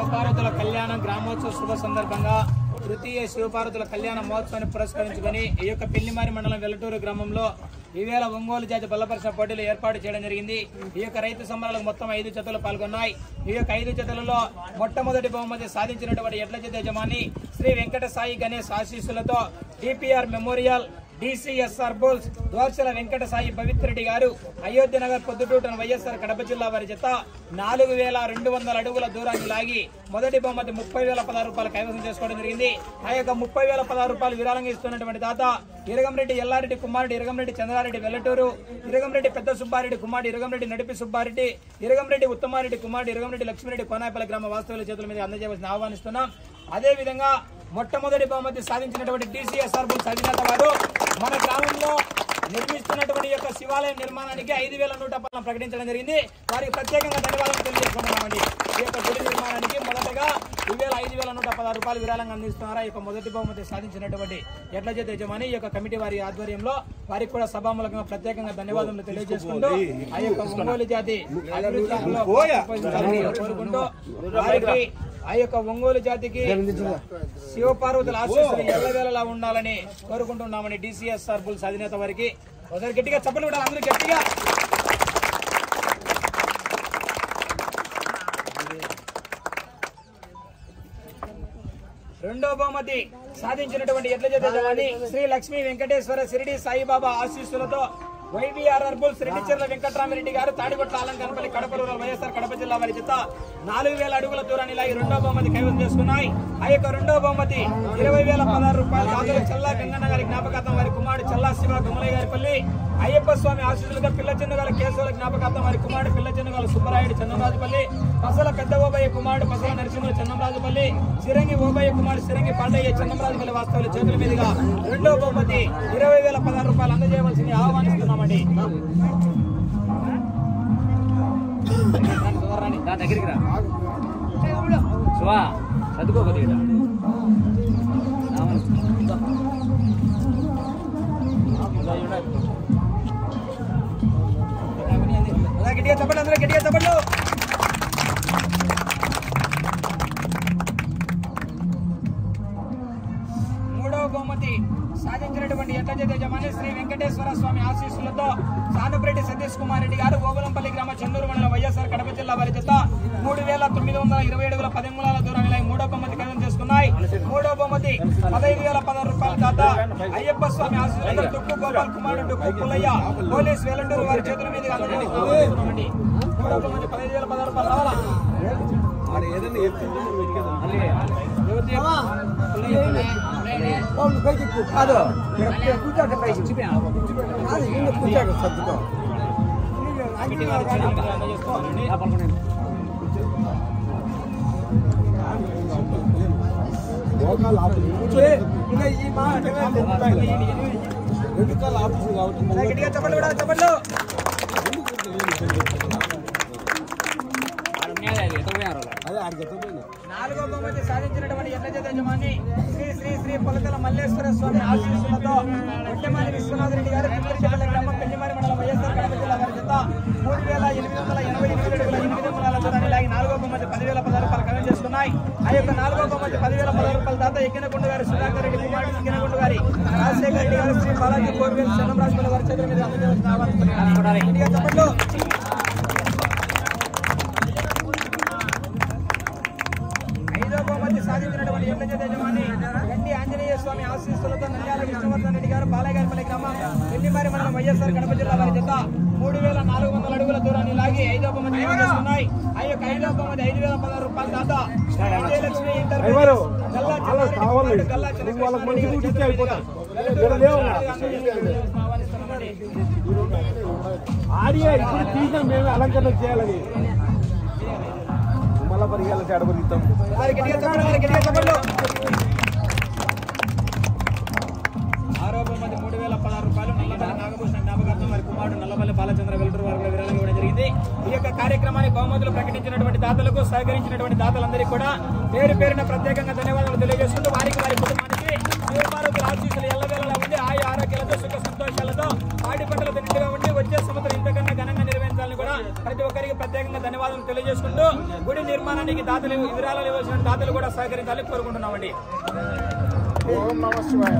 శివపార్వతుల కళ్యాణం గ్రామోత్సవ శుభ సందర్భంగా తృతీయ శివపార్వతుల కళ్యాణ మహోత్సవాన్ని పురస్కరించుకొని ఈ యొక్క పెళ్లిమారి మండలం వెల్లటూరు గ్రామంలో ఈవేళ ఒంగోలు జాతి బల్లపరిచిన పోటీలు ఏర్పాటు చేయడం జరిగింది. ఈ యొక్క రైతు సంబరాలకు మొత్తం 5 జతలు పాల్గొన్నాయి. ఈ యొక్క 5 జతలలో మొట్టమొదటి బహుమతి సాధించినటువంటి ఎడ్ల జత యజమాని శ్రీ వెంకట సాయి గణేష్ ఆశీస్సులతో డిపిఆర్ మెమోరియల్ DCSR బుల్స్ ద్వార్చల వెంకట సాయి పవిత్రెడ్డి గారు అయోధ్య నగర్ పొద్దుటూటన వైఎస్ఆర్ కడప జిల్లా వారి జత 4200 అడుగుల దూరాన్ని లాగి మొదటి బహుమతి 30,016 రూపాయలు కైవసం చేసుకోవడం జరిగింది. ఆ యొక్క 30,016 రూపాయలు విరాళంగా ఇస్తున్నటువంటి దాత ఇరగంరెడ్డి ఎల్లారెడ్డి కుమారుడు ఇరగంరెడ్డి చంద్రారెడ్డి వెల్లటూరు, ఇరగంరెడ్డి పెద్ద సుబ్బారెడ్డి కుమారుడు ఇరగంరెడ్డి నడిపి సుబ్బారెడ్డి, ఇరగంరెడ్డి ఉత్తమారెడ్డి కుమారుడు ఇరగంరెడ్డి లక్ష్మీరెడ్డి కోనాపల్లి గ్రామ వాస్తవుల చేతుల మీద అందజేయవలసిన ఆహ్వానిస్తున్నాం. అదేవిధంగా మొట్టమొదటి బహుమతి సాధించినటువంటి DCSR బుల్స్ అధినేత వారు మన గ్రామంలో నిర్మిస్తున్నటువంటి యొక్క శివాలయం నిర్మాణానికి 5,110 ప్రకటించడం జరిగింది. వారికి ప్రత్యేకంగా ధన్యవాదాలు తెలియజేసుకుంటున్నామండి. ఈ యొక్క గుడి నిర్మాణానికి మొదటగా 5,116 రూపాయలు విరాళంగా అందిస్తున్నారా. ఈ యొక్క మొదటి బహుమతి సాధించినటువంటి ఎడ్ల జత యజమాని ఈ యొక్క కమిటీ వారి ఆధ్వర్యంలో వారికి కూడా సభామూలకంగా ప్రత్యేకంగా ధన్యవాదాలు తెలియజేసుకుంటూ ఆ యొక్క ఒంగోలు జాతి కోరుకుంటూ వారికి ఆ యొక్క ఒంగోలు జాతికి శివపార్వతుల ఆశీస్సులు ఎల్లవేళలా ఉండాలని కోరుకుంటున్నామని DCSR బుల్స్ అధినేత వారికి ఒకసారి గట్టిగా చప్పట్లు కూడా అందరూ గట్టిగా. రెండో బహుమతి సాధించినటువంటి ఎడ్ల జత యజమాని శ్రీ లక్ష్మీ వెంకటేశ్వర షిరిడి సాయిబాబా ఆశీస్సులతో YBRR బుల్స్ రెడ్డిచెర్ల వెంకటరామిరెడ్డి గారు తాడిగొట్ల ఆలంకనపల్లి కడప రూరల్ వైఎస్ఆర్ కడప జిల్లా వారి జత 4,000 అడుగుల దూరాన్ని లాగి రెండో బహుమతి కైవసం చేసుకున్నాయి. ఆ యొక్క రెండో బహుమతి 20,016 రూపాయలు దాతలు చల్లా గంగన్న గారి జ్ఞాపకార్థం వారి కుమారుడు చల్లా శివ గుమలయ్య గారిపల్లి, అయ్యప్ప స్వామి ఆశీస్సులుగా పిల్ల చెన్నుగాల కేశవుల జ్ఞాపకార్థం వారి కుమారుడు పిల్ల చెన్నుగాల సుబ్బరాయుడు చన్నంరాజుపల్లి, పసల పెద్ద ఓబయ్య కుమారుడు పసల నరసింహుల చన్నంరాజుపల్లి, సిరంగి ఓబయ్య కుమారుడు సిరంగి పాండయ్య చన్నంరాజుపల్లి వాస్తవుల చేతుల మీదుగా రెండో బహుమతి 20,016 రూపాయలు అందజేయవలసింది ఆహ్వానిస్తున్నామండి. దగ్గరికి రా శివా చదువుకోకూడదు గట్టిగా చెప్పండి, అందరూ గట్టిగా చెప్పండి. మూడవ బహుమతి సాధించినటువంటి ఎడ్ల జత యజమాని శ్రీ వెంకటేశ్వర స్వామి ఆశీస్సులతో సానుపురెడ్డి సతీష్ కుమార్ రెడ్డి గారు ఓబులంపల్లి గ్రామ చెన్నూరు మండలం వైఎస్ఆర్ కడప జిల్లా వారి జత 3,920 అడుగుల 10 అంగుళాల దూరాన్ని మూడో బహుమతి కైవసం చేసుకున్నాయి. మూడో బహుమతి 15,016 రూపాయల దాత అయ్యప్ప స్వామి ఆశీస్సులతో డుక్కు గోపాల్ కుమారుడు డుక్కు పుల్లయ్య పోలీస్ వెల్లటూరు వారి చేతుల మీద అందజేస్తున్నామండి. మూడో బహుమతి 15,016 రూపాయలు రావాలా. చెప్పండి కూడా చెప్పండి. నాలుగో బహుమతి సాధించినటువంటి ఎడ్ల జత యజమాని శ్రీ శ్రీ శ్రీ పొలకల మల్లేశ్వర స్వామి ఆశీస్సులతో ఒట్టెమాలి విశ్వనాథరెడ్డి గారు పిల్లచెర్ల గ్రామం పెళ్లిమారి మండలం వైఎస్ఆర్ కడప జిల్లా వారి జత 3,888 అడుగుల 8 అంగుళాల దూరాన్ని లాగి నాలుగో బహుమతి 10,016 రూపాయలు కైవసం చేసుకున్నాయి. ఆ యొక్క నాలుగో బహుమతి 10,016 రూపాయల దాత ఎక్కినగుండు గారు సుధాకర్ రెడ్డి కుమారుడు ఎక్కినగుండు గారి రాజశేఖర రెడ్డి గారు శ్రీ బాలాజీ కోర్వేల్ చంద్రరాజుల వారి చేతుల మీద అందజేసిన ఆహ్వానిస్తున్నారు. చెప్పండి. సాధించినటువంటి ఎడ్ల జత యజమాని గండి ఆంజనేయ స్వామి ఆశీస్సులతో నంద్యాల విష్ణువర్ధన్ రెడ్డి గారు బాలయ్యగారిపల్లి గ్రామం పెళ్లిమారి మండలం వైఎస్ఆర్ కడప జిల్లా వారి జత 3,400 అడుగుల దూరాన్ని లాగి 5వ బహుమతి ఉన్నాయి. ఆ యొక్క 5వ బహుమతి 5,016 రూపాయల దాత విజయలక్ష్మి అలంకరణ చేయాలని మళ్ళా పరిగెల చెడబడిస్తాం. ఆరో బహుమతి 3,016 రూపాయలు నల్లబల్లి నాగభూషణ జ్ఞాపకార్థం వారి కుమారుడు నల్లబల్లి బాలచంద్ర వెల్టూరు వారికి విరాళంగా ఇవ్వడం జరిగింది. ఈ యొక్క కార్యక్రమాన్ని బహుమతులు ప్రకటించినటువంటి దాతలకు సహకరించినటువంటి దాతలందరికీ కూడా పేరు పేరున ప్రత్యేకంగా ధన్యవాదాలు తెలియజేసుకుంటూ వారికి వారి కుటుంబానికి శివపార్వతుల ఆశీస్సులు ఎల్లవేళలా ఉండి ఆయా ఆరోగ్యాలతో సుఖ సంతోషాలతో పాడి పంటలతో నిండుగా ఉండి వచ్చే సంవత్సరం ఇంతకన్నా ఘనంగా నిర్వహించాలని కూడా ప్రతి ఒక్కరికి ప్రత్యేకంగా ధన్యవాదాలు తెలియజేసుకుంటూ గుడి నిర్మాణానికి దాతలు విరాళాలు ఇవ్వాల్సిన దాతలు కూడా సహకరించాలని కోరుకుంటున్నామండి. ఓం నమః శివాయ.